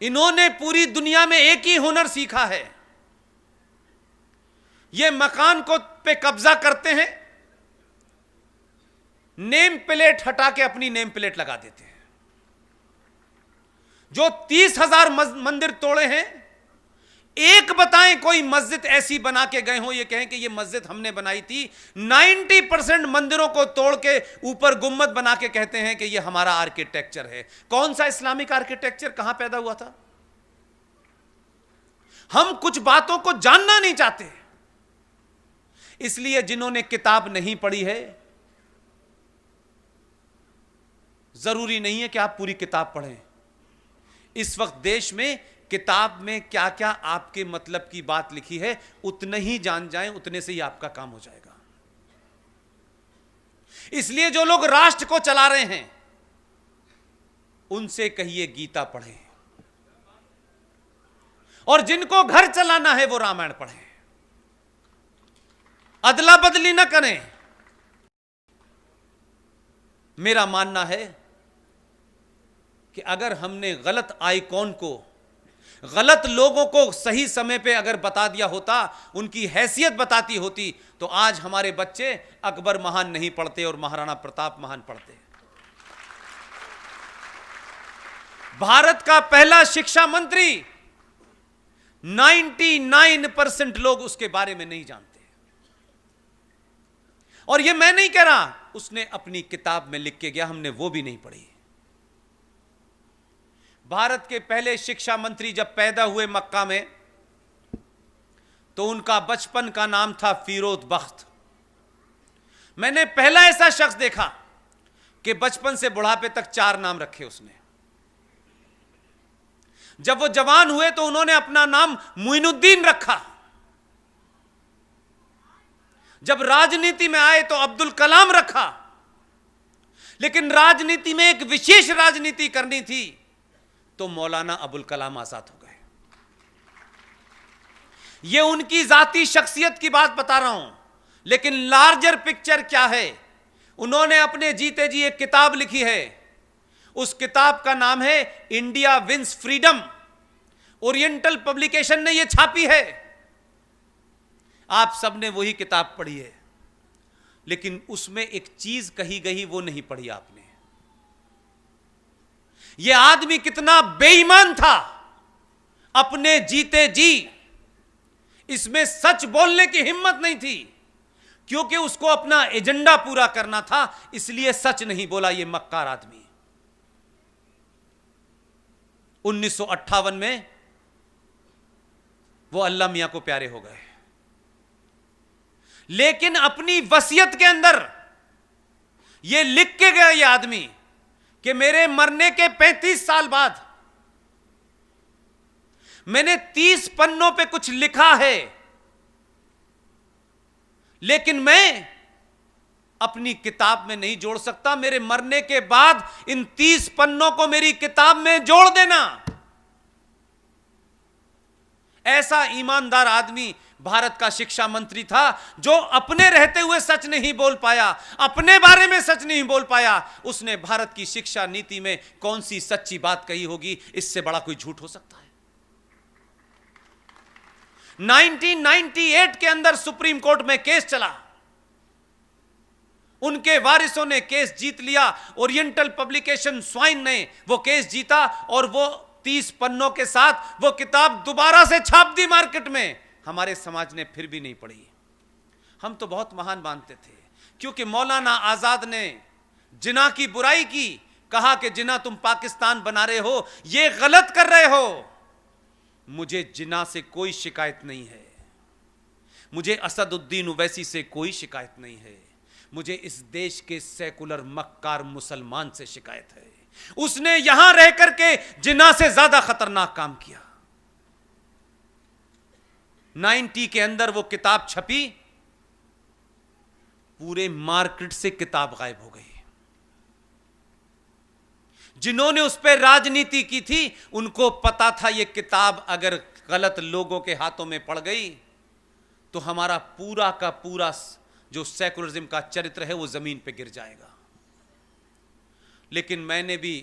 इन्होंने पूरी दुनिया में एक ही हुनर सीखा है, ये मकान को पे कब्जा करते हैं, नेम प्लेट हटा के अपनी नेम प्लेट लगा देते हैं। जो 30,000 मंदिर तोड़े हैं, एक बताएं कोई मस्जिद ऐसी बना के गए हो ये कहें कि ये मस्जिद हमने बनाई थी। 90% मंदिरों को तोड़ के ऊपर गुम्मद बना के कहते हैं कि ये हमारा आर्किटेक्चर है। कौन सा इस्लामिक आर्किटेक्चर कहां पैदा हुआ था? हम कुछ बातों को जानना नहीं चाहते, इसलिए जिन्होंने किताब नहीं पढ़ी है, जरूरी नहीं है कि आप पूरी किताब पढ़ें। इस वक्त देश में किताब में क्या क्या आपके मतलब की बात लिखी है उतने ही जान जाएं, उतने से ही आपका काम हो जाएगा। इसलिए जो लोग राष्ट्र को चला रहे हैं उनसे कहिए गीता पढ़ें, और जिनको घर चलाना है वो रामायण पढ़ें। अदला बदली ना करें। मेरा मानना है कि अगर हमने गलत आइकॉन को, गलत लोगों को सही समय पे अगर बता दिया होता, उनकी हैसियत बताती होती, तो आज हमारे बच्चे अकबर महान नहीं पढ़ते और महाराणा प्रताप महान पढ़ते। भारत का पहला शिक्षा मंत्री 99% लोग उसके बारे में नहीं जानते। और यह मैं नहीं कह रहा, उसने अपनी किताब में लिख के गया, हमने वो भी नहीं पढ़ी। भारत के पहले शिक्षा मंत्री जब पैदा हुए मक्का में, तो उनका बचपन का नाम था फिरोज बख्त। मैंने पहला ऐसा शख्स देखा कि बचपन से बुढ़ापे तक 4 नाम रखे उसने। जब वो जवान हुए तो उन्होंने अपना नाम मुइनुद्दीन रखा। जब राजनीति में आए तो अब्दुल कलाम रखा। लेकिन राजनीति में एक विशेष राजनीति करनी थी तो मौलाना अबुल कलाम आजाद हो गए। ये उनकी जाती शख्सियत की बात बता रहा हूं, लेकिन लार्जर पिक्चर क्या है? उन्होंने अपने जीते जी एक किताब लिखी है। उस किताब का नाम है India wins freedom. Oriental publication ने यह छापी है। आप सबने वही किताब पढ़ी है, लेकिन उसमें एक चीज कही गई वो नहीं पढ़ी आपने। यह आदमी कितना बेईमान था, अपने जीते जी इसमें सच बोलने की हिम्मत नहीं थी, क्योंकि उसको अपना एजेंडा पूरा करना था, इसलिए सच नहीं बोला। यह मक्कार आदमी 1958 में वो अल्लाह मियां को प्यारे हो गए, लेकिन अपनी वसीयत के अंदर यह लिख के गया यह आदमी कि मेरे मरने के 35 साल बाद मैंने 30 पन्नों पे कुछ लिखा है, लेकिन मैं अपनी किताब में नहीं जोड़ सकता। मेरे मरने के बाद इन 30 पन्नों को मेरी किताब में जोड़ देना। ऐसा ईमानदार आदमी भारत का शिक्षा मंत्री था, जो अपने रहते हुए सच नहीं बोल पाया, अपने बारे में सच नहीं बोल पाया। उसने भारत की शिक्षा नीति में कौन सी सच्ची बात कही होगी? इससे बड़ा कोई झूठ हो सकता है? 1998 के अंदर सुप्रीम कोर्ट में केस चला, उनके वारिसों ने केस जीत लिया। ओरिएंटल पब्लिकेशन स्वाइन ने वो केस जीता और वो 30 पन्नों के साथ वो किताब दोबारा से छाप दी मार्केट में। हमारे समाज ने फिर भी नहीं पढ़ी। हम तो बहुत महान मानते थे, क्योंकि मौलाना आजाद ने जिना की बुराई की, कहा कि जिना तुम पाकिस्तान बना रहे हो, ये गलत कर रहे हो। मुझे जिना से कोई शिकायत नहीं है, मुझे असदुद्दीन ओवैसी से कोई शिकायत नहीं है, मुझे इस देश के सेकुलर मक्कार मुसलमान से शिकायत है। उसने यहां रह करके जिना से ज्यादा खतरनाक काम किया। 90 के अंदर वो किताब छपी, पूरे मार्केट से किताब गायब हो गई। जिन्होंने उस पर राजनीति की थी उनको पता था ये किताब अगर गलत लोगों के हाथों में पड़ गई तो हमारा पूरा का पूरा जो सेकुलरिज्म का चरित्र है वो जमीन पे गिर जाएगा। लेकिन मैंने भी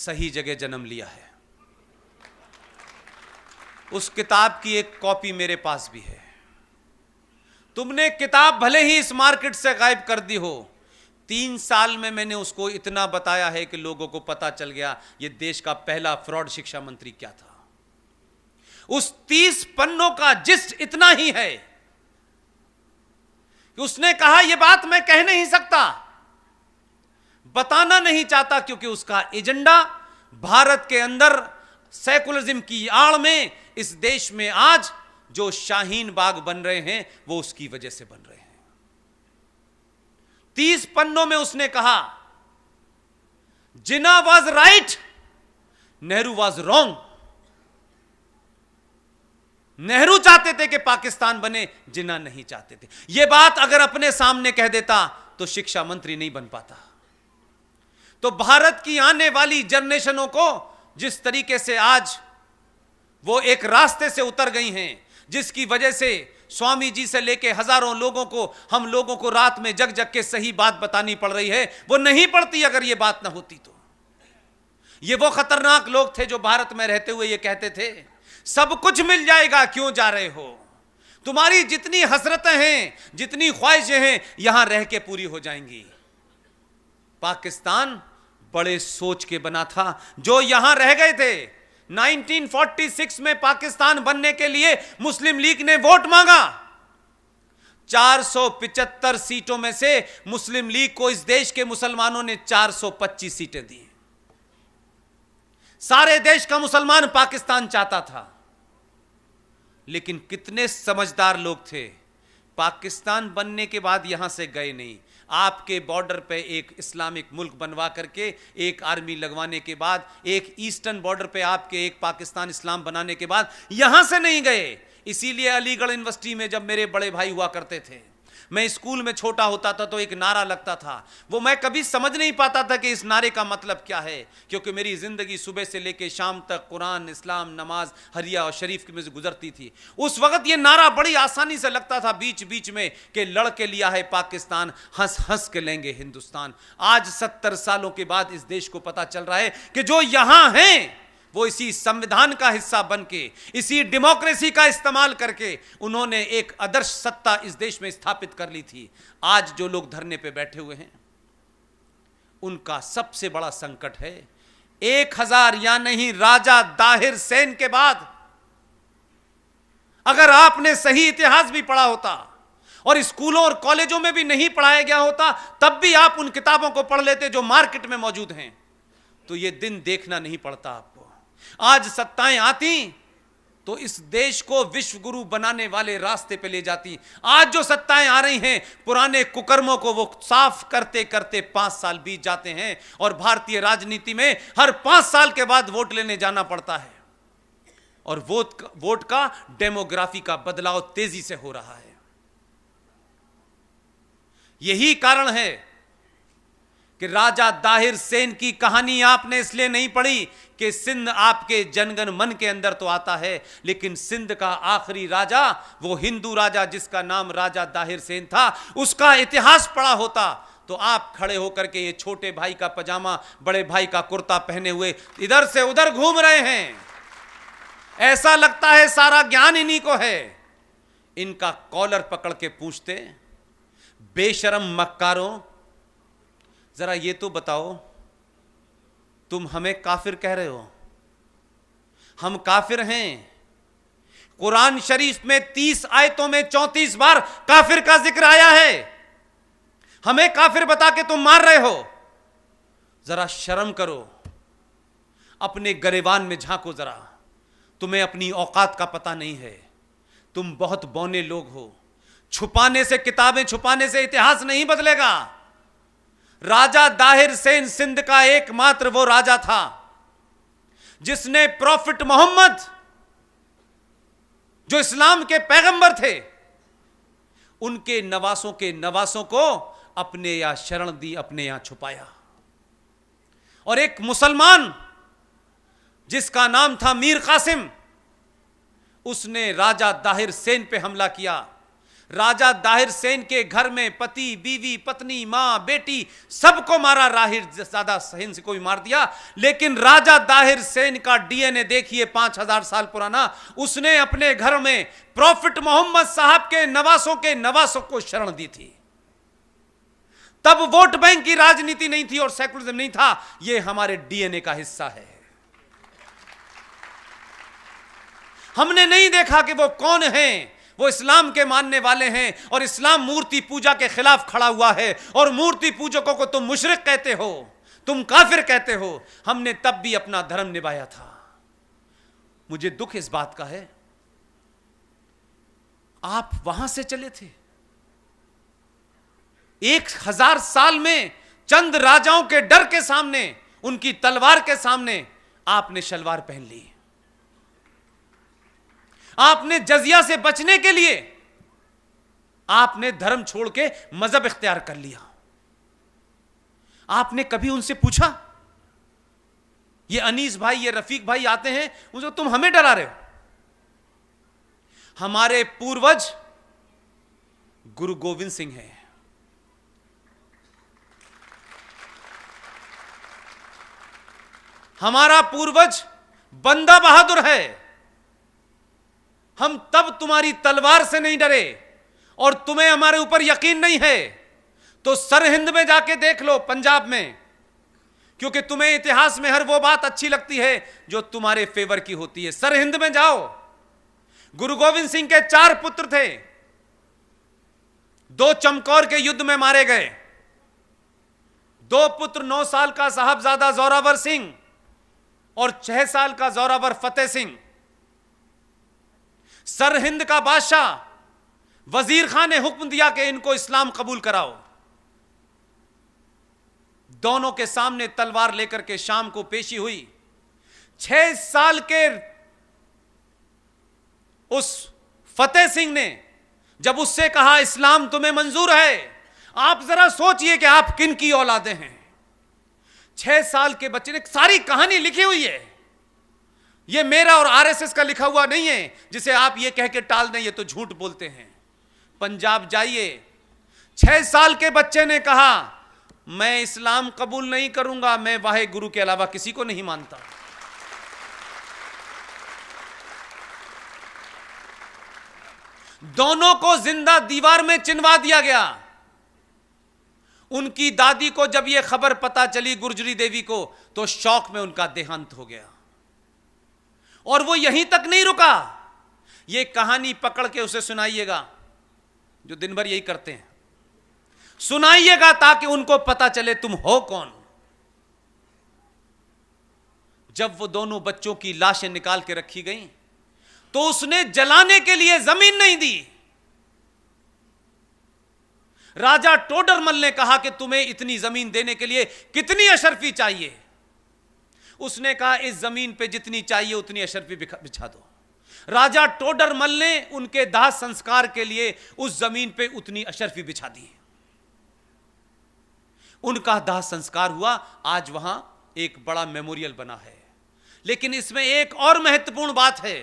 सही जगह जन्म लिया है। उस किताब की एक कॉपी मेरे पास भी है। तुमने किताब भले ही इस मार्केट से गायब कर दी हो, 3 साल में मैंने उसको इतना बताया है कि लोगों को पता चल गया ये देश का पहला फ्रॉड शिक्षा मंत्री क्या था। उस 30 पन्नों का जिस्ट इतना ही है कि उसने कहा यह बात मैं कह नहीं सकता, बताना नहीं चाहता, क्योंकि उसका एजेंडा भारत के अंदर सेकुलरिज्म की आड़ में इस देश में आज जो शाहीन बाग बन रहे हैं वो उसकी वजह से बन रहे हैं। 30 पन्नों में उसने कहा Jinnah was right, Nehru was wrong. Nehru चाहते थे कि पाकिस्तान बने, जिन्ना नहीं चाहते थे। यह बात अगर अपने सामने कह देता तो शिक्षा मंत्री नहीं बन पाता। तो भारत की आने वाली जनरेशनों को जिस तरीके से आज वो एक रास्ते से उतर गई हैं, जिसकी वजह से स्वामी जी से लेके हजारों लोगों को, हम लोगों को रात में जग जग के सही बात बतानी पड़ रही है, वो नहीं पड़ती अगर ये बात ना होती तो। ये वो खतरनाक लोग थे जो भारत में रहते हुए ये कहते थे सब कुछ मिल जाएगा, क्यों जा रहे हो, तुम्हारी जितनी हसरतें हैं, जितनी ख्वाहिशें हैं, यहां रह के पूरी हो जाएंगी। पाकिस्तान बड़े सोच के बना था। जो यहां रह गए थे 1946 में पाकिस्तान बनने के लिए मुस्लिम लीग ने वोट मांगा। 475 सीटों में से मुस्लिम लीग को इस देश के मुसलमानों ने 425 सीटें दी। सारे देश का मुसलमान पाकिस्तान चाहता था, लेकिन कितने समझदार लोग थे, पाकिस्तान बनने के बाद यहां से गए नहीं। आपके बॉर्डर पे एक इस्लामिक मुल्क बनवा करके, एक आर्मी लगवाने के बाद, एक ईस्टर्न बॉर्डर पे आपके एक पाकिस्तान इस्लाम बनाने के बाद यहां से नहीं गए। इसीलिए अलीगढ़ यूनिवर्सिटी में जब मेरे बड़े भाई हुआ करते थे, मैं स्कूल में छोटा होता था तो एक नारा लगता था, वो मैं कभी समझ नहीं पाता था कि इस नारे का मतलब क्या है, क्योंकि मेरी जिंदगी सुबह से लेकर शाम तक कुरान, इस्लाम, नमाज, हरिया और शरीफ में से गुजरती थी। उस वक्त ये नारा बड़ी आसानी से लगता था बीच बीच में कि लड़के लिया है पाकिस्तान, हंस हंस के लेंगे हिंदुस्तान। आज 70 सालों के बाद इस देश को पता चल रहा है कि जो यहां हैं वो इसी संविधान का हिस्सा बनके, इसी डेमोक्रेसी का इस्तेमाल करके उन्होंने एक आदर्श सत्ता इस देश में स्थापित कर ली थी। आज जो लोग धरने पे बैठे हुए हैं उनका सबसे बड़ा संकट है 1000 या नहीं राजा दाहिर सेन के बाद अगर आपने सही इतिहास भी पढ़ा होता और स्कूलों और कॉलेजों में भी नहीं पढ़ाया गया होता, तब भी आप उन किताबों को पढ़ लेते जो मार्केट में मौजूद हैं, तो यह दिन देखना नहीं पड़ता आपको। आज सत्ताएं आती तो इस देश को विश्व गुरु बनाने वाले रास्ते पे ले जाती। आज जो सत्ताएं आ रही हैं, पुराने कुकर्मों को वो साफ करते करते 5 साल बीत जाते हैं और भारतीय राजनीति में हर 5 साल के बाद वोट लेने जाना पड़ता है और वोट का डेमोग्राफी का बदलाव तेजी से हो रहा है। यही कारण है कि राजा दाहिर सेन की कहानी आपने इसलिए नहीं पढ़ी कि सिंध आपके जनगण मन के अंदर तो आता है, लेकिन सिंध का आखिरी राजा, वो हिंदू राजा जिसका नाम राजा दाहिर सेन था, उसका इतिहास पढ़ा होता तो आप खड़े होकर के ये छोटे भाई का पजामा, बड़े भाई का कुर्ता पहने हुए इधर से उधर घूम रहे हैं। ऐसा लगता है सारा ज्ञान इन्हीं को है। इनका कॉलर पकड़ के पूछते, बेशरम मक्कारों, जरा ये तो बताओ, तुम हमें काफिर कह रहे हो? हम काफिर हैं? कुरान शरीफ में 30 आयतों में 34 बार काफिर का जिक्र आया है। हमें काफिर बता के तुम मार रहे हो? जरा शर्म करो, अपने गरेबान में झांको जरा। तुम्हें अपनी औकात का पता नहीं है, तुम बहुत बौने लोग हो। छुपाने से, किताबें छुपाने से इतिहास नहीं बदलेगा। राजा दाहिर सेन सिंध का एकमात्र वो राजा था जिसने प्रॉफिट मोहम्मद, जो इस्लाम के पैगंबर थे, उनके नवासों के नवासों को अपने यहां शरण दी, अपने यहां छुपाया। और एक मुसलमान जिसका नाम था मीर कासिम, उसने राजा दाहिर सेन पे हमला किया। राजा दाहिर सेन के घर में पति, बीवी, पत्नी, मां, बेटी सबको मारा, राहिर ज़्यादा सेन से कोई मार दिया। लेकिन राजा दाहिर सेन का डीएनए देखिए 5000 साल पुराना। उसने अपने घर में प्रॉफिट मोहम्मद साहब के नवासों को शरण दी थी। तब वोट बैंक की राजनीति नहीं थी और सेकुलरिज्म नहीं था। यह हमारे डीएनए का हिस्सा है। हमने नहीं देखा कि वो कौन हैं। वो इस्लाम के मानने वाले हैं और इस्लाम मूर्ति पूजा के खिलाफ खड़ा हुआ है और मूर्ति पूजकों को तुम मुशरिक कहते हो, तुम काफिर कहते हो। हमने तब भी अपना धर्म निभाया था। मुझे दुख इस बात का है, आप वहां से चले थे। 1000 साल में चंद राजाओं के डर के सामने, उनकी तलवार के सामने आपने शलवार पहन ली। आपने जजिया से बचने के लिए आपने धर्म छोड़ के मजहब इख्तियार कर लिया। आपने कभी उनसे पूछा? ये अनीस भाई, ये रफीक भाई आते हैं, उनसे तुम हमें डरा रहे हो। हमारे पूर्वज गुरु गोविंद सिंह हैं। हमारा पूर्वज बंदा बहादुर है। हम तब तुम्हारी तलवार से नहीं डरे और तुम्हें हमारे ऊपर यकीन नहीं है तो सरहिंद में जाके देख लो, पंजाब में, क्योंकि तुम्हें इतिहास में हर वो बात अच्छी लगती है जो तुम्हारे फेवर की होती है। सरहिंद में जाओ। गुरु गोविंद सिंह के 4 पुत्र थे। 2 चमकौर के युद्ध में मारे गए। 2 पुत्र, 9 साल का साहबजादा जोरावर सिंह और 6 साल का जोरावर फतेह सिंह। सरहिंद का बादशाह वजीर खान ने हुक्म दिया कि इनको इस्लाम कबूल कराओ। दोनों के सामने तलवार लेकर के शाम को पेशी हुई। 6 साल के उस फतेह सिंह ने जब उससे कहा इस्लाम तुम्हें मंजूर है, आप जरा सोचिए कि आप किन की औलादे हैं। 6 साल के बच्चे ने सारी कहानी लिखी हुई है। ये मेरा और आरएसएस का लिखा हुआ नहीं है जिसे आप ये कह के टाल दें ये तो झूठ बोलते हैं। पंजाब जाइए, 6 साल के बच्चे ने कहा मैं इस्लाम कबूल नहीं करूंगा, मैं वाहे गुरु के अलावा किसी को नहीं मानता। दोनों को जिंदा दीवार में चिनवा दिया गया। उनकी दादी को जब यह खबर पता चली, गुर्जरी देवी को, तो शौक में उनका देहांत हो गया। और वो यहीं तक नहीं रुका। ये कहानी पकड़ के उसे सुनाइएगा, जो दिन भर यही करते हैं, सुनाइएगा ताकि उनको पता चले तुम हो कौन। जब वो दोनों बच्चों की लाशें निकाल के रखी गईं, तो उसने जलाने के लिए जमीन नहीं दी। राजा टोडरमल ने कहा कि तुम्हें इतनी जमीन देने के लिए कितनी अशरफी चाहिए। उसने कहा इस जमीन पे जितनी चाहिए उतनी अशरफी बिछा दो। राजा टोडरमल ने उनके दाह संस्कार के लिए उस जमीन पे उतनी अशरफी बिछा दी। उनका दाह संस्कार हुआ। आज वहां एक बड़ा मेमोरियल बना है। लेकिन इसमें एक और महत्वपूर्ण बात है।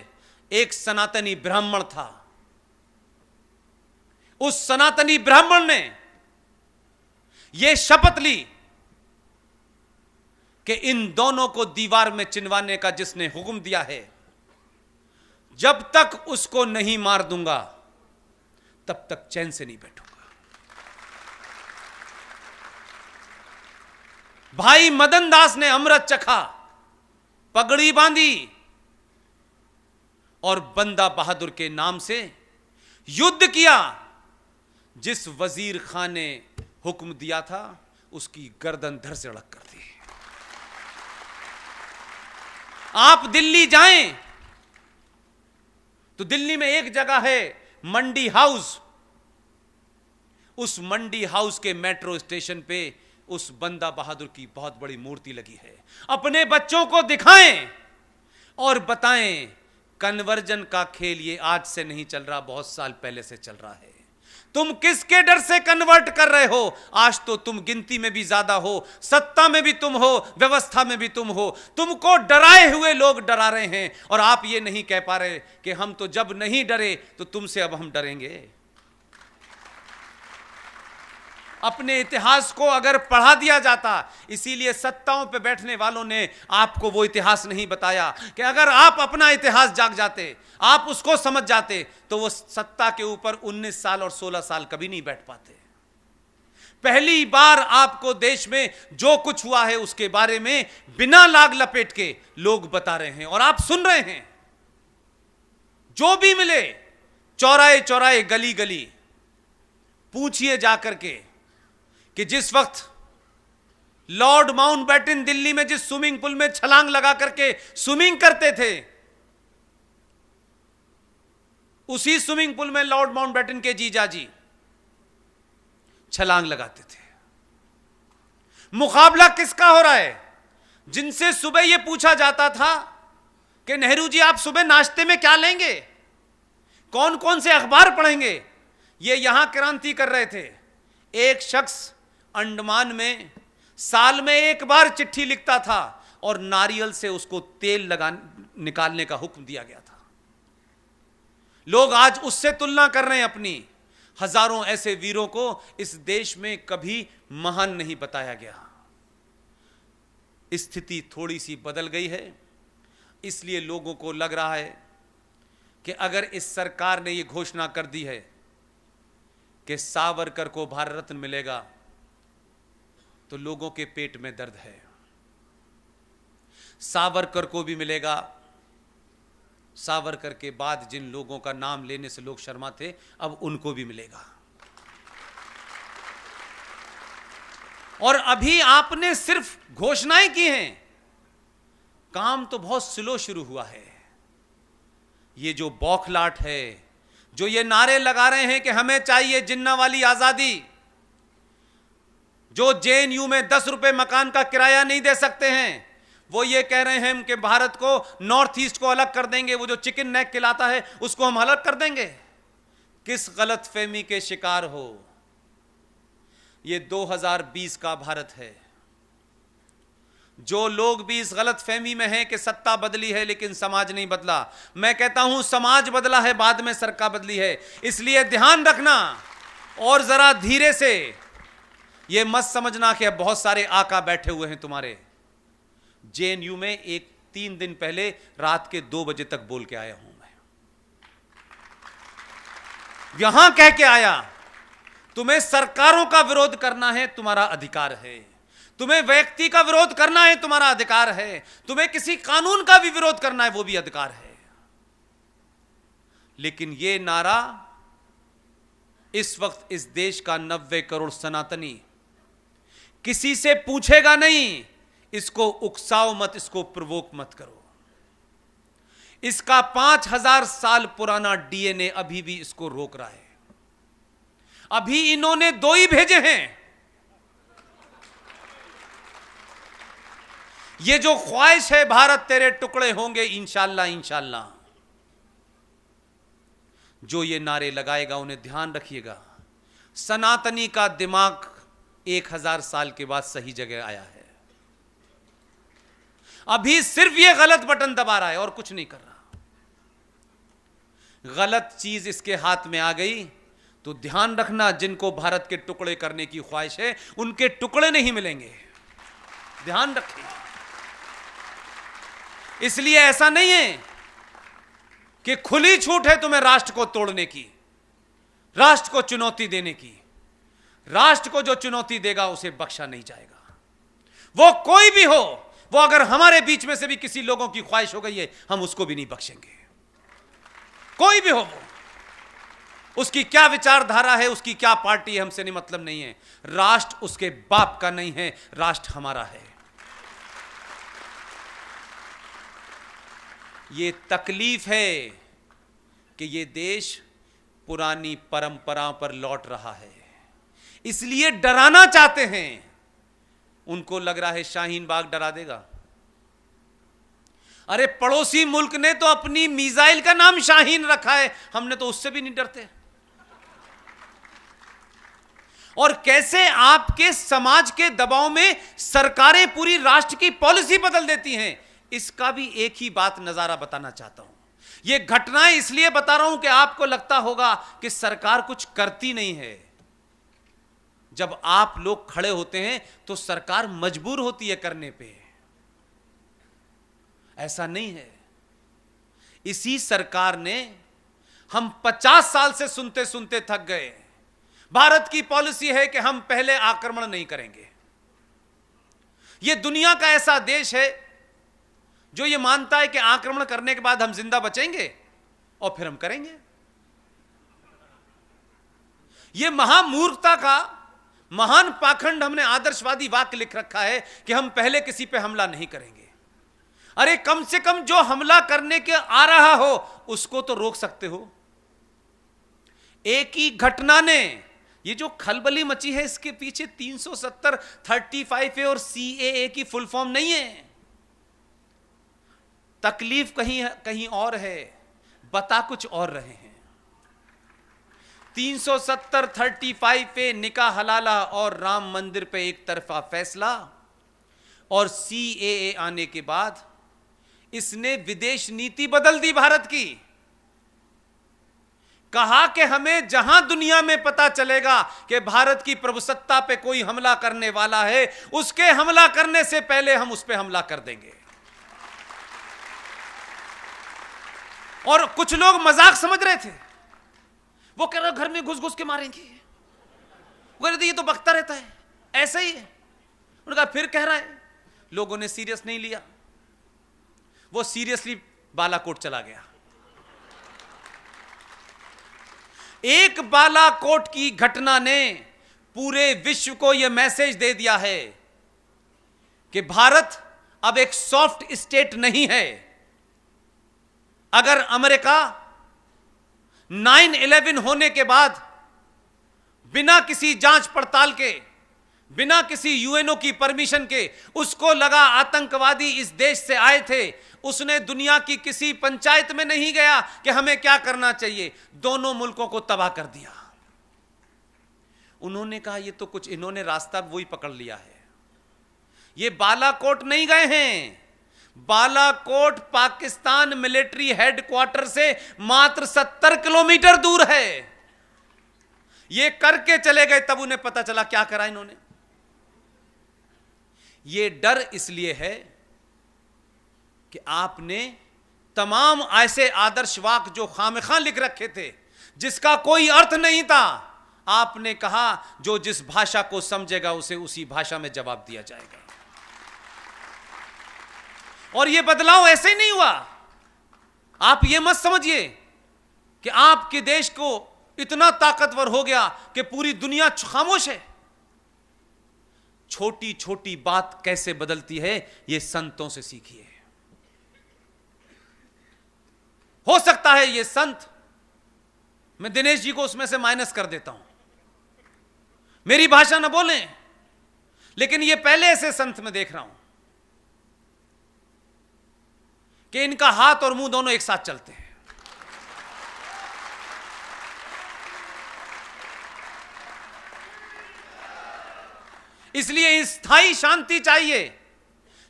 एक सनातनी ब्राह्मण था। उस सनातनी ब्राह्मण ने यह शपथ ली कि इन दोनों को दीवार में चिनवाने का जिसने हुक्म दिया है, जब तक उसको नहीं मार दूंगा तब तक चैन से नहीं बैठूंगा। भाई मदन दास ने अमृत चखा, पगड़ी बांधी और बंदा बहादुर के नाम से युद्ध किया। जिस वजीर खान ने हुक्म दिया था उसकी गर्दन धड़ से अड़क कर दी। आप दिल्ली जाएं तो दिल्ली में एक जगह है मंडी हाउस। उस मंडी हाउस के मेट्रो स्टेशन पे उस बंदा बहादुर की बहुत बड़ी मूर्ति लगी है। अपने बच्चों को दिखाएं और बताएं कन्वर्जन का खेल ये आज से नहीं चल रहा, बहुत साल पहले से चल रहा है। तुम किसके डर से कन्वर्ट कर रहे हो? आज तो तुम गिनती में भी ज्यादा हो, सत्ता में भी तुम हो, व्यवस्था में भी तुम हो। तुमको डराए हुए लोग डरा रहे हैं और आप ये नहीं कह पा रहे कि हम तो जब नहीं डरे तो तुमसे अब हम डरेंगे। अपने इतिहास को अगर पढ़ा दिया जाता, इसीलिए सत्ताओं पे बैठने वालों ने आपको वो इतिहास नहीं बताया कि अगर आप अपना इतिहास जाग जाते, आप उसको समझ जाते, तो वो सत्ता के ऊपर 19 साल और 16 साल कभी नहीं बैठ पाते। पहली बार आपको देश में जो कुछ हुआ है उसके बारे में बिना लाग लपेट के लोग बता रहे हैं और आप सुन रहे हैं। जो भी मिले, चौराहे चौराहे, गली गली, पूछिए जाकर के कि जिस वक्त लॉर्ड माउंटबेटन दिल्ली में जिस स्विमिंग पूल में छलांग लगा करके स्विमिंग करते थे, उसी स्विमिंग पूल में लॉर्ड माउंटबेटन के जीजाजी छलांग लगाते थे। मुकाबला किसका हो रहा है? जिनसे सुबह यह पूछा जाता था कि नेहरू जी आप सुबह नाश्ते में क्या लेंगे, कौन कौन से अखबार पढ़ेंगे, ये यहां क्रांति कर रहे थे। एक शख्स अंडमान में साल में एक बार चिट्ठी लिखता था और नारियल से उसको तेल निकालने का हुक्म दिया गया था। लोग आज उससे तुलना कर रहे हैं अपनी। हजारों ऐसे वीरों को इस देश में कभी महान नहीं बताया गया। स्थिति थोड़ी सी बदल गई है, इसलिए लोगों को लग रहा है कि अगर इस सरकार ने यह घोषणा कर दी है कि सावरकर को भारत रत्न मिलेगा, तो लोगों के पेट में दर्द है। सावरकर को भी मिलेगा। सावरकर के बाद जिन लोगों का नाम लेने से लोग शर्मा थे, अब उनको भी मिलेगा। और अभी आपने सिर्फ घोषणाएं की हैं, काम तो बहुत स्लो शुरू हुआ है। ये जो बौखलाहट है, जो ये नारे लगा रहे हैं कि हमें चाहिए जिन्नावाली आजादी, जो जेएनयू में 10 रुपए मकान का किराया नहीं दे सकते हैं, वो ये कह रहे हैं कि भारत को नॉर्थ ईस्ट को अलग कर देंगे, वो जो चिकन नेक कहलाता है उसको हम अलग कर देंगे। किस गलत फहमी के शिकार हो? ये 2020 का भारत है। जो लोग भी इस गलत फहमी में हैं कि सत्ता बदली है लेकिन समाज नहीं बदला, मैं कहता हूं समाज बदला है, बाद में सरकार बदली है। इसलिए ध्यान रखना और जरा धीरे से, यह मत समझना कि अब बहुत सारे आका बैठे हुए हैं तुम्हारे। जेएनयू में एक 3 दिन पहले रात के 2 बजे तक बोल के आया हूं मैं, यहां कह के आया, तुम्हें सरकारों का विरोध करना है, तुम्हारा अधिकार है। तुम्हें व्यक्ति का विरोध करना है, तुम्हारा अधिकार है। तुम्हें किसी कानून का भी विरोध करना है, वो भी अधिकार है। लेकिन यह नारा इस वक्त इस देश का 90 करोड़ सनातनी किसी से पूछेगा नहीं। इसको उकसाओ मत, इसको प्रवोक मत करो। इसका 5000 साल पुराना डीएनए अभी भी इसको रोक रहा है। अभी इन्होंने 2 ही भेजे हैं। ये जो ख्वाहिश है भारत तेरे टुकड़े होंगे इंशाअल्लाह इंशाअल्लाह, जो ये नारे लगाएगा उन्हें ध्यान रखिएगा, सनातनी का दिमाग 1000 साल के बाद सही जगह आया है। अभी सिर्फ ये गलत बटन दबा रहा है और कुछ नहीं कर रहा। गलत चीज इसके हाथ में आ गई तो ध्यान रखना, जिनको भारत के टुकड़े करने की ख्वाहिश है उनके टुकड़े नहीं मिलेंगे। ध्यान रखिए। इसलिए ऐसा नहीं है कि खुली छूट है तुम्हें राष्ट्र को तोड़ने की, राष्ट्र को चुनौती देने की। राष्ट्र को जो चुनौती देगा उसे बख्शा नहीं जाएगा। वो कोई भी हो, वो अगर हमारे बीच में से भी किसी लोगों की ख्वाहिश हो गई है, हम उसको भी नहीं बख्शेंगे। कोई भी हो वो, उसकी क्या विचारधारा है, उसकी क्या पार्टी है, हमसे नहीं मतलब नहीं है। राष्ट्र उसके बाप का नहीं है, राष्ट्र हमारा है। ये तकलीफ है कि ये देश पुरानी परंपराओं पर लौट रहा है, इसलिए डराना चाहते हैं। उनको लग रहा है शाहीन बाग डरा देगा। अरे पड़ोसी मुल्क ने तो अपनी मिसाइल का नाम शाहीन रखा है, हमने तो उससे भी नहीं डरते। और कैसे आपके समाज के दबाव में सरकारें पूरी राष्ट्र की पॉलिसी बदल देती हैं, इसका भी एक ही बात नजारा बताना चाहता हूं। यह घटनाएं इसलिए बता रहा हूं कि आपको लगता होगा कि सरकार कुछ करती नहीं है। जब आप लोग खड़े होते हैं तो सरकार मजबूर होती है करने पे। ऐसा नहीं है। इसी सरकार ने, हम 50 साल से सुनते सुनते थक गए, भारत की पॉलिसी है कि हम पहले आक्रमण नहीं करेंगे। यह दुनिया का ऐसा देश है जो यह मानता है कि आक्रमण करने के बाद हम जिंदा बचेंगे और फिर हम करेंगे। यह महामूर्खता का महान पाखंड हमने आदर्शवादी वाक्य लिख रखा है कि हम पहले किसी पे हमला नहीं करेंगे। अरे कम से कम जो हमला करने के आ रहा हो उसको तो रोक सकते हो। एक ही घटना ने, ये जो खलबली मची है इसके पीछे 370 35 है और CAA की फुल फॉर्म नहीं है। तकलीफ कहीं और है, बता कुछ और रहे हैं। 370 35 ए निकाह हलाला और राम मंदिर पे एक तरफा फैसला, और CAA आने के बाद इसने विदेश नीति बदल दी भारत की। कहा कि हमें जहां दुनिया में पता चलेगा कि भारत की प्रभुसत्ता पे कोई हमला करने वाला है, उसके हमला करने से पहले हम उस पे हमला कर देंगे। और कुछ लोग मजाक समझ रहे थे, वो कह रहे घर में घुस घुस के मारेंगे, वो कह रहे थे ये तो बकता रहता है, ऐसा ही है। उन्होंने कहा फिर कह रहा है। लोगों ने सीरियस नहीं लिया, वो सीरियसली बालाकोट चला गया। एक बालाकोट की घटना ने पूरे विश्व को यह मैसेज दे दिया है कि भारत अब एक सॉफ्ट स्टेट नहीं है। अगर अमेरिका 9/11 होने के बाद बिना किसी जांच पड़ताल के, बिना किसी यूएनओ की परमिशन के उसको लगा आतंकवादी इस देश से आए थे, उसने दुनिया की किसी पंचायत में नहीं गया कि हमें क्या करना चाहिए, दोनों मुल्कों को तबाह कर दिया। उन्होंने कहा ये तो कुछ इन्होंने रास्ता वही पकड़ लिया है। ये बालाकोट नहीं गए हैं। बालाकोट पाकिस्तान मिलिट्री हेडक्वार्टर से मात्र 70 किलोमीटर दूर है। ये करके चले गए, तब उन्हें पता चला क्या करा इन्होंने। ये डर इसलिए है कि आपने तमाम ऐसे आदर्श वाक्य जो खामखा लिख रखे थे, जिसका कोई अर्थ नहीं था, आपने कहा जो जिस भाषा को समझेगा उसे उसी भाषा में जवाब दिया जाएगा। और यह बदलाव ऐसे ही नहीं हुआ। आप यह मत समझिए कि आपके देश को इतना ताकतवर हो गया कि पूरी दुनिया खामोश है। छोटी छोटी बात कैसे बदलती है, यह संतों से सीखिए। हो सकता है ये संत, मैं दिनेश जी को उसमें से माइनस कर देता हूं, मेरी भाषा ना बोलें, लेकिन ये पहले ऐसे संत में देख रहा हूं कि इनका हाथ और मुंह दोनों एक साथ चलते हैं। इसलिए स्थायी शांति चाहिए।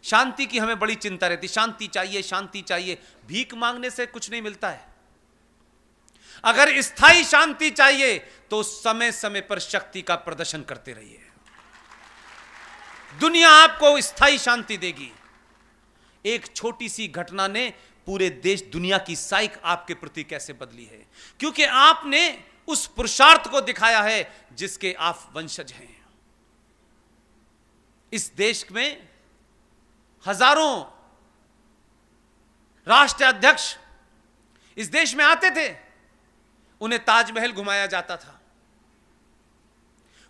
शांति की हमें बड़ी चिंता रहती, शांति चाहिए, शांति चाहिए। भीख मांगने से कुछ नहीं मिलता है। अगर स्थायी शांति चाहिए तो समय समय पर शक्ति का प्रदर्शन करते रहिए, दुनिया आपको स्थायी शांति देगी। एक छोटी सी घटना ने पूरे देश दुनिया की साइक आपके प्रति कैसे बदली है, क्योंकि आपने उस पुरुषार्थ को दिखाया है जिसके आप वंशज हैं। इस देश में हजारों राष्ट्रीय अध्यक्ष इस देश में आते थे, उन्हें ताजमहल घुमाया जाता था,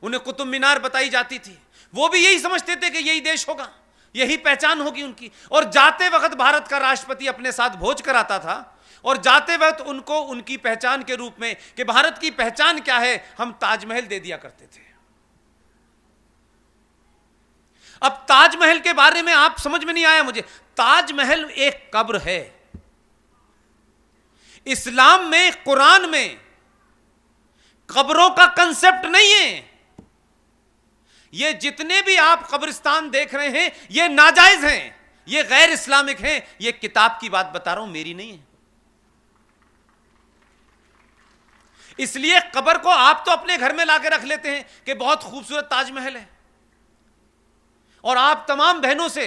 उन्हें कुतुब मीनार बताई जाती थी। वो भी यही समझते थे कि यही देश होगा, यही पहचान होगी उनकी। और जाते वक्त भारत का राष्ट्रपति अपने साथ भोज कराता था, और जाते वक्त उनको उनकी पहचान के रूप में कि भारत की पहचान क्या है, हम ताजमहल दे दिया करते थे। अब ताजमहल के बारे में आप समझ में नहीं आया मुझे। ताजमहल एक कब्र है। इस्लाम में, कुरान में कब्रों का कंसेप्ट नहीं है। ये जितने भी आप कब्रिस्तान देख रहे हैं ये नाजायज हैं, ये गैर इस्लामिक हैं। ये किताब की बात बता रहा हूं, मेरी नहीं है। इसलिए एक कब्र को आप तो अपने घर में लाके रख लेते हैं कि बहुत खूबसूरत ताजमहल है, और आप तमाम बहनों से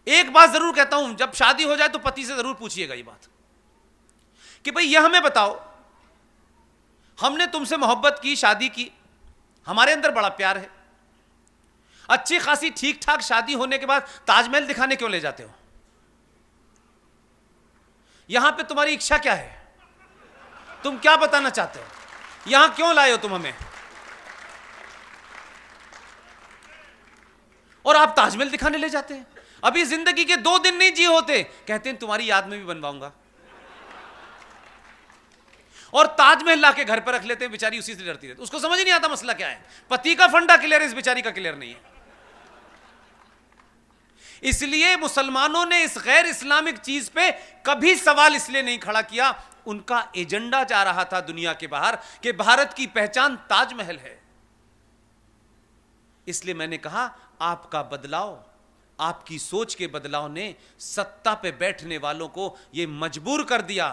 एक बात जरूर कहता हूं, जब शादी हो जाए तो पति से जरूर पूछिएगा ये बात कि भाई यह हमें बताओ, हमने तुमसे मोहब्बत की, शादी की, हमारे अंदर बड़ा प्यार है, अच्छी खासी ठीक ठाक शादी होने के बाद ताजमहल दिखाने क्यों ले जाते हो? यहां पे तुम्हारी इच्छा क्या है? तुम क्या बताना चाहते हो? यहां क्यों लाए हो तुम हमें? और आप ताजमहल दिखाने ले जाते हैं। अभी जिंदगी के 2 दिन नहीं जिए होते, कहते हैं तुम्हारी याद में भी बनवाऊंगा, और ताजमहल लाके घर पर रख लेते हैं। बेचारी उसी से डरती रहती, उसको समझ नहीं आता मसला क्या है। पति का फंडा क्लियर है, इस बेचारी का क्लियर नहीं है। इसलिए मुसलमानों ने इस गैर इस्लामिक चीज पे कभी सवाल इसलिए नहीं खड़ा किया, उनका एजेंडा जा रहा था दुनिया के बाहर कि भारत की पहचान ताजमहल है। इसलिए मैंने कहा आपका बदलाव, आपकी सोच के बदलाव ने सत्ता पे बैठने वालों को यह मजबूर कर दिया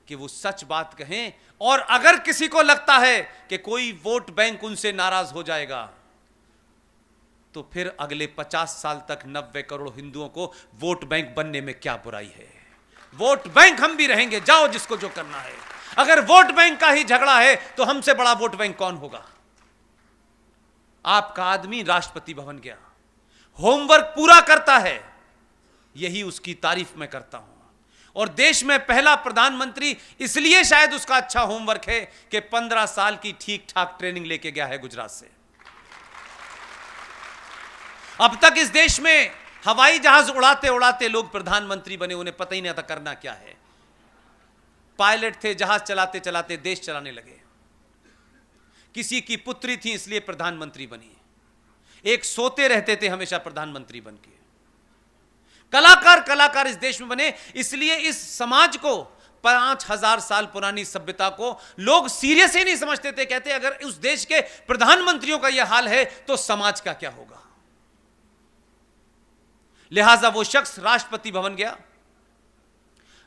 कि वो सच बात कहें, और अगर किसी को लगता है कि कोई वोट बैंक उनसे नाराज हो जाएगा तो फिर अगले 50 साल तक 90 करोड़ हिंदुओं को वोट बैंक बनने में क्या बुराई है? वोट बैंक हम भी रहेंगे, जाओ जिसको जो करना है। अगर वोट बैंक का ही झगड़ा है तो हमसे बड़ा वोट बैंक कौन होगा? आपका आदमी राष्ट्रपति भवन गया, होमवर्क पूरा करता है, यही उसकी तारीफ मैं करता हूं। और देश में पहला प्रधानमंत्री इसलिए शायद उसका अच्छा होमवर्क है कि 15 साल की ठीक ठाक ट्रेनिंग लेके गया है गुजरात से। अब तक इस देश में हवाई जहाज उड़ाते उड़ाते लोग प्रधानमंत्री बने, उन्हें पता ही नहीं था करना क्या है। पायलट थे, जहाज चलाते चलाते देश चलाने लगे। किसी की पुत्री थी इसलिए प्रधानमंत्री बनी, एक सोते रहते थे हमेशा प्रधानमंत्री बन के। कलाकार इस देश में बने, इसलिए इस समाज को, 5000 साल पुरानी सभ्यता को लोग सीरियस ही नहीं समझते थे। कहते अगर उस देश के प्रधानमंत्रियों का यह हाल है तो समाज का क्या होगा? लिहाजा वो शख्स राष्ट्रपति भवन गया,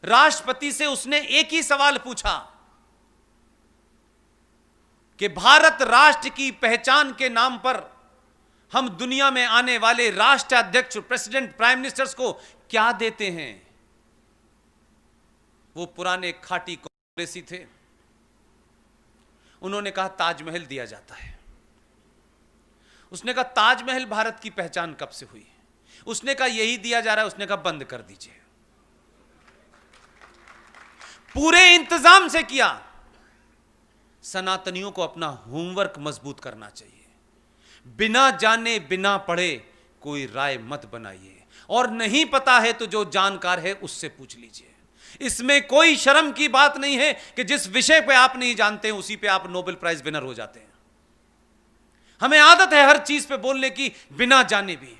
राष्ट्रपति से उसने एक ही सवाल पूछा कि भारत राष्ट्र की पहचान के नाम पर हम दुनिया में आने वाले राष्ट्राध्यक्ष, प्रेसिडेंट, प्राइम मिनिस्टर्स को क्या देते हैं? वो पुराने खाटी कांग्रेसी थे, उन्होंने कहा ताजमहल दिया जाता है। उसने कहा ताजमहल भारत की पहचान कब से हुई? उसने कहा यही दिया जा रहा है। उसने कहा बंद कर दीजिए। पूरे इंतजाम से किया। सनातनियों को अपना होमवर्क मजबूत करना चाहिए। बिना जाने बिना पढ़े कोई राय मत बनाइए, और नहीं पता है तो जो जानकार है उससे पूछ लीजिए। इसमें कोई शर्म की बात नहीं है कि जिस विषय पे आप नहीं जानते हैं उसी पे आप नोबेल प्राइज विनर हो जाते हैं। हमें आदत है हर चीज पे बोलने की बिना जाने भी।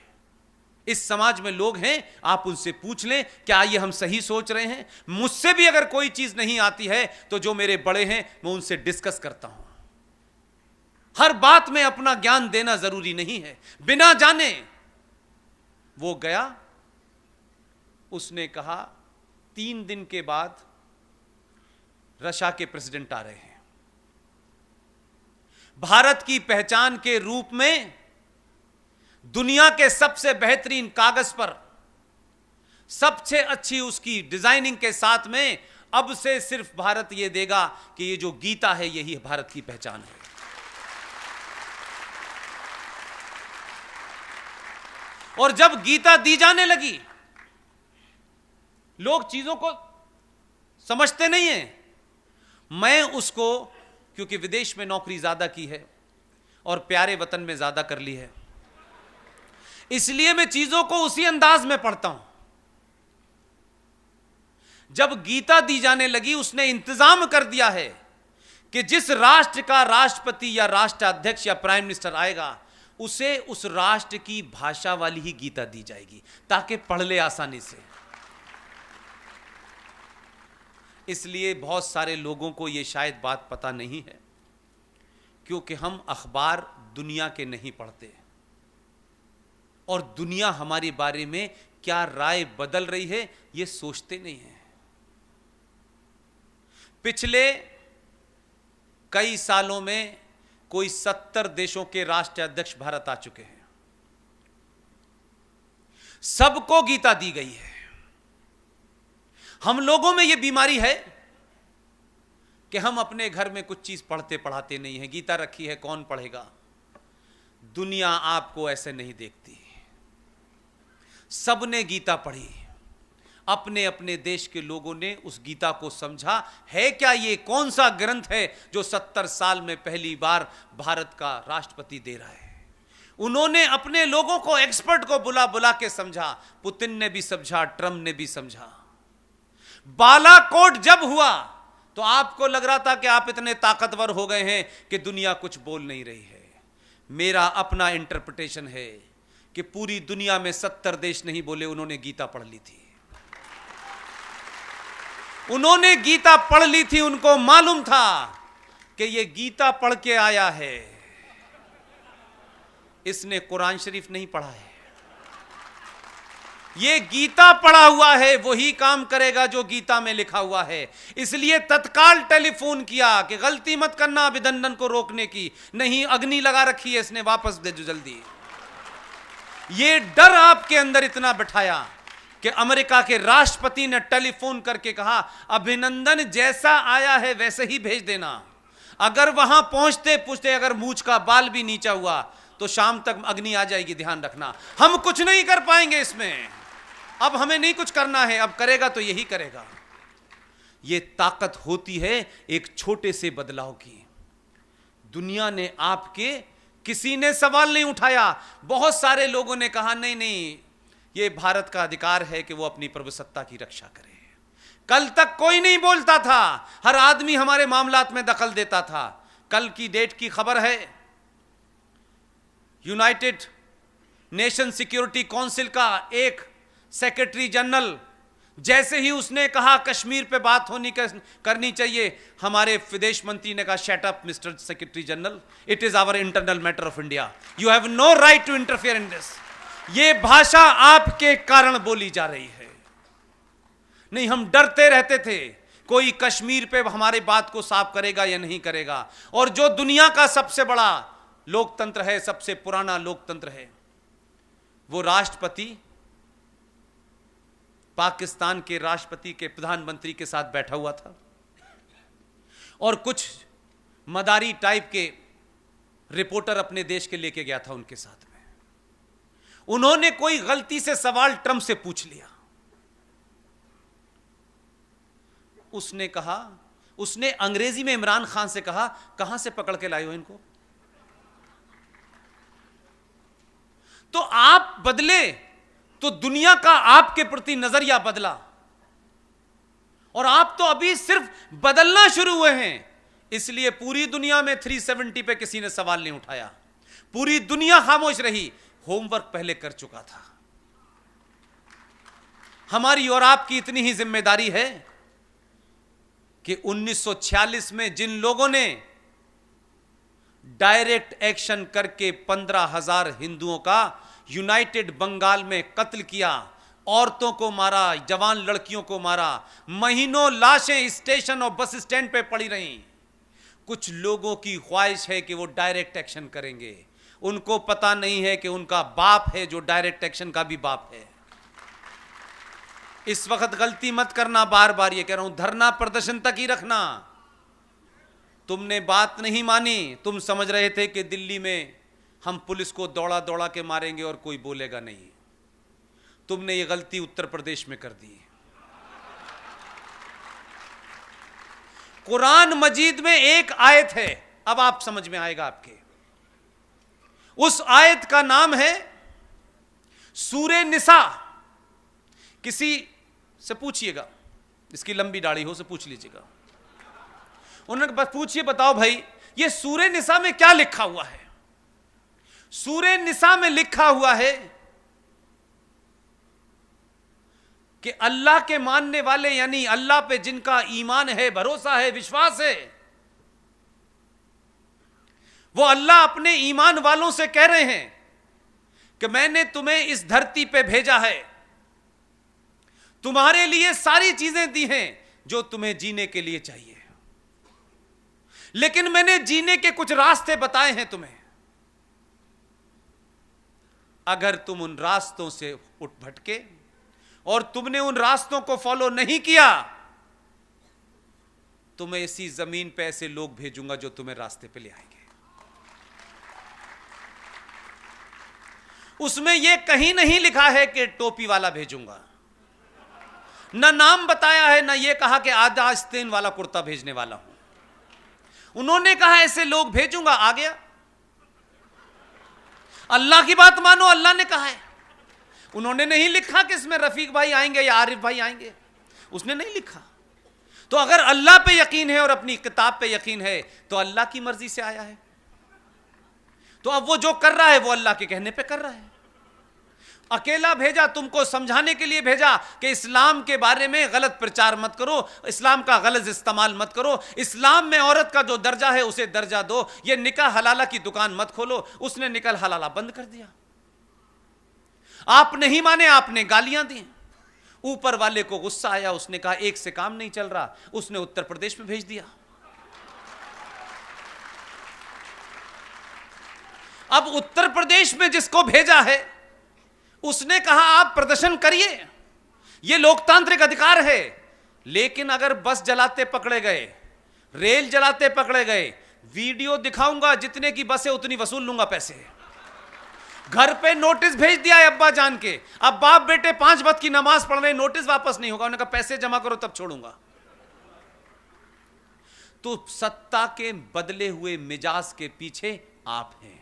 इस समाज में लोग हैं, आप उनसे पूछ लें क्या ये हम सही सोच रहे हैं। मुझसे भी अगर कोई चीज नहीं आती है तो जो मेरे बड़े हैं मैं उनसे डिस्कस करता हूं। हर बात में अपना ज्ञान देना जरूरी नहीं है बिना जाने। वो गया, उसने कहा 3 दिन के बाद रशिया के प्रेसिडेंट आ रहे हैं। भारत की पहचान के रूप में दुनिया के सबसे बेहतरीन कागज पर सबसे अच्छी उसकी डिजाइनिंग के साथ में अब से सिर्फ भारत यह देगा कि ये जो गीता है यही भारत की पहचान है। और जब गीता दी जाने लगी, लोग चीजों को समझते नहीं हैं। मैं उसको, क्योंकि विदेश में नौकरी ज्यादा की है और प्यारे वतन में ज्यादा कर ली है, इसलिए मैं चीजों को उसी अंदाज में पढ़ता हूं। जब गीता दी जाने लगी, उसने इंतजाम कर दिया है कि जिस राष्ट्र का राष्ट्रपति या राष्ट्राध्यक्ष या प्राइम मिनिस्टर आएगा उसे उस राष्ट्र की भाषा वाली ही गीता दी जाएगी ताकि पढ़ ले आसानी से। इसलिए बहुत सारे लोगों को यह शायद बात पता नहीं है, क्योंकि हम अखबार दुनिया के नहीं पढ़ते और दुनिया हमारे बारे में क्या राय बदल रही है यह सोचते नहीं है। पिछले कई सालों में कोई 70 देशों के राष्ट्राध्यक्ष भारत आ चुके हैं। सबको गीता दी गई है। हम लोगों में यह बीमारी है कि हम अपने घर में कुछ चीज पढ़ते पढ़ाते नहीं है। गीता रखी है, कौन पढ़ेगा? दुनिया आपको ऐसे नहीं देखती। सबने गीता पढ़ी, अपने अपने देश के लोगों ने उस गीता को समझा। है क्या ये कौन सा ग्रंथ है जो 70 साल में पहली बार भारत का राष्ट्रपति दे रहा है? उन्होंने अपने लोगों को, एक्सपर्ट को बुला बुला के समझा। पुतिन ने भी समझा, ट्रंप ने भी समझा। बालाकोट जब हुआ तो आपको लग रहा था कि आप इतने ताकतवर हो गए हैं कि दुनिया कुछ बोल नहीं रही है। मेरा अपना इंटरप्रिटेशन है कि पूरी दुनिया में 70 देश नहीं बोले, उन्होंने गीता पढ़ ली थी। उन्होंने गीता पढ़ ली थी, उनको मालूम था कि यह गीता पढ़ के आया है, इसने कुरान शरीफ नहीं पढ़ा है। ये गीता पढ़ा हुआ है, वही काम करेगा जो गीता में लिखा हुआ है। इसलिए तत्काल टेलीफोन किया कि गलती मत करना अभिनंदन को रोकने की, नहीं अग्नि लगा रखी है इसने, वापस दे दो जल्दी। ये डर आपके अंदर इतना बिठाया कि अमेरिका के राष्ट्रपति ने टेलीफोन करके कहा, अभिनंदन जैसा आया है वैसे ही भेज देना। अगर वहां पहुंचते पूछते अगर मूंछ का बाल भी नीचा हुआ तो शाम तक अग्नि आ जाएगी, ध्यान रखना। हम कुछ नहीं कर पाएंगे इसमें, अब हमें नहीं कुछ करना है, अब करेगा तो यही करेगा। यह ताकत होती है एक छोटे से बदलाव की। दुनिया ने आपके, किसी ने सवाल नहीं उठाया। बहुत सारे लोगों ने कहा नहीं नहीं, यह भारत का अधिकार है कि वो अपनी प्रभुसत्ता की रक्षा करे। कल तक कोई नहीं बोलता था, हर आदमी हमारे मामलात में दखल देता था। कल की डेट की खबर है, यूनाइटेड नेशन सिक्योरिटी काउंसिल का एक सेक्रेटरी जनरल, जैसे ही उसने कहा कश्मीर पे बात करनी चाहिए, हमारे विदेश मंत्री ने कहा shut up mister secretary general, it is our internal matter of India, you have no right to interfere in this. ये भाषा आपके कारण बोली जा रही है। नहीं, हम डरते रहते थे कोई कश्मीर पे हमारी बात को साफ करेगा या नहीं करेगा। और जो दुनिया का सबसे बड़ा लोकतंत्र है, सबसे पुराना लोकतंत्र है, वो राष्ट्रपति पाकिस्तान के राष्ट्रपति के प्रधानमंत्री के साथ बैठा हुआ था और कुछ मदारी टाइप के रिपोर्टर अपने देश के लेके गया था उनके साथ में। उन्होंने कोई गलती से सवाल ट्रंप से पूछ लिया। उसने कहा, उसने अंग्रेजी में इमरान खान से कहा, कहां से पकड़ के लाए हो इनको? तो आप बदले तो दुनिया का आपके प्रति नजरिया बदला, और आप तो अभी सिर्फ बदलना शुरू हुए हैं। इसलिए पूरी दुनिया में 370 पे किसी ने सवाल नहीं उठाया, पूरी दुनिया खामोश रही। होमवर्क पहले कर चुका था। हमारी और आपकी इतनी ही जिम्मेदारी है कि 1946 में जिन लोगों ने डायरेक्ट एक्शन करके 15,000 हिंदुओं का यूनाइटेड बंगाल में कत्ल किया, औरतों को मारा, जवान लड़कियों को मारा, महीनों लाशें स्टेशन और बस स्टैंड पे पड़ी रहीं। कुछ लोगों की ख्वाहिश है कि वो डायरेक्ट एक्शन करेंगे, उनको पता नहीं है कि उनका बाप है जो डायरेक्ट एक्शन का भी बाप है। इस वक्त गलती मत करना, बार बार ये कह रहा हूं, धरना प्रदर्शन तक ही रखना। तुमने बात नहीं मानी, तुम समझ रहे थे कि दिल्ली में हम पुलिस को दौड़ा दौड़ा के मारेंगे और कोई बोलेगा नहीं। तुमने ये गलती उत्तर प्रदेश में कर दी। कुरान मजीद में एक आयत है, अब आप समझ में आएगा आपके। उस आयत का नाम है सूरे निसा। किसी से पूछिएगा, इसकी लंबी दाढ़ी हो से पूछ लीजिएगा, उन्होंने बस पूछिए, बताओ भाई ये सूरे निसा में क्या लिखा हुआ है? सूरे निसा में लिखा हुआ है कि अल्लाह के मानने वाले, यानी अल्लाह पे जिनका ईमान है, भरोसा है, विश्वास है, वो अल्लाह अपने ईमान वालों से कह रहे हैं कि मैंने तुम्हें इस धरती पे भेजा है, तुम्हारे लिए सारी चीजें दी हैं जो तुम्हें जीने के लिए चाहिए, लेकिन मैंने जीने के कुछ रास्ते बताए हैं तुम्हें। अगर तुम उन रास्तों से उठ भटके और तुमने उन रास्तों को फॉलो नहीं किया, तो मैं इसी जमीन पे ऐसे लोग भेजूंगा जो तुम्हें रास्ते पे ले आएंगे। उसमें यह कहीं नहीं लिखा है कि टोपी वाला भेजूंगा, ना नाम बताया है, ना यह कहा कि आधा आस्तीन वाला कुर्ता भेजने वाला हूं। उन्होंने कहा ऐसे लोग भेजूंगा, आ गया। अल्लाह की बात मानो, अल्लाह ने कहा है। उन्होंने नहीं लिखा कि इसमें रफीक भाई आएंगे या आरिफ भाई आएंगे, उसने नहीं लिखा। तो अगर अल्लाह पे यकीन है और अपनी किताब पे यकीन है तो अल्लाह की मर्जी से आया है। तो अब वो जो कर रहा है वो अल्लाह के कहने पे कर रहा है। अकेला भेजा, तुमको समझाने के लिए भेजा कि इस्लाम के बारे में गलत प्रचार मत करो, इस्लाम का गलत इस्तेमाल मत करो, इस्लाम में औरत का जो दर्जा है उसे दर्जा दो, ये निकाह हलाला की दुकान मत खोलो। उसने निकाह हलाला बंद कर दिया। आप नहीं माने, आपने गालियां दी। ऊपर वाले को गुस्सा आया, उसने कहा एक से काम नहीं चल रहा, उसने उत्तर प्रदेश में भेज दिया। अब उत्तर प्रदेश में जिसको भेजा है उसने कहा आप प्रदर्शन करिए, यह लोकतांत्रिक अधिकार है। लेकिन अगर बस जलाते पकड़े गए, रेल जलाते पकड़े गए, वीडियो दिखाऊंगा, जितने की बस है उतनी वसूल लूंगा पैसे। घर पे नोटिस भेज दिया है अब्बा जान के, अब बाप बेटे 5 वक्त की नमाज पढ़ रहे, नोटिस वापस नहीं होगा। उन्होंने कहा पैसे जमा करो तब छोड़ूंगा। तो सत्ता के बदले हुए मिजाज के पीछे आप हैं।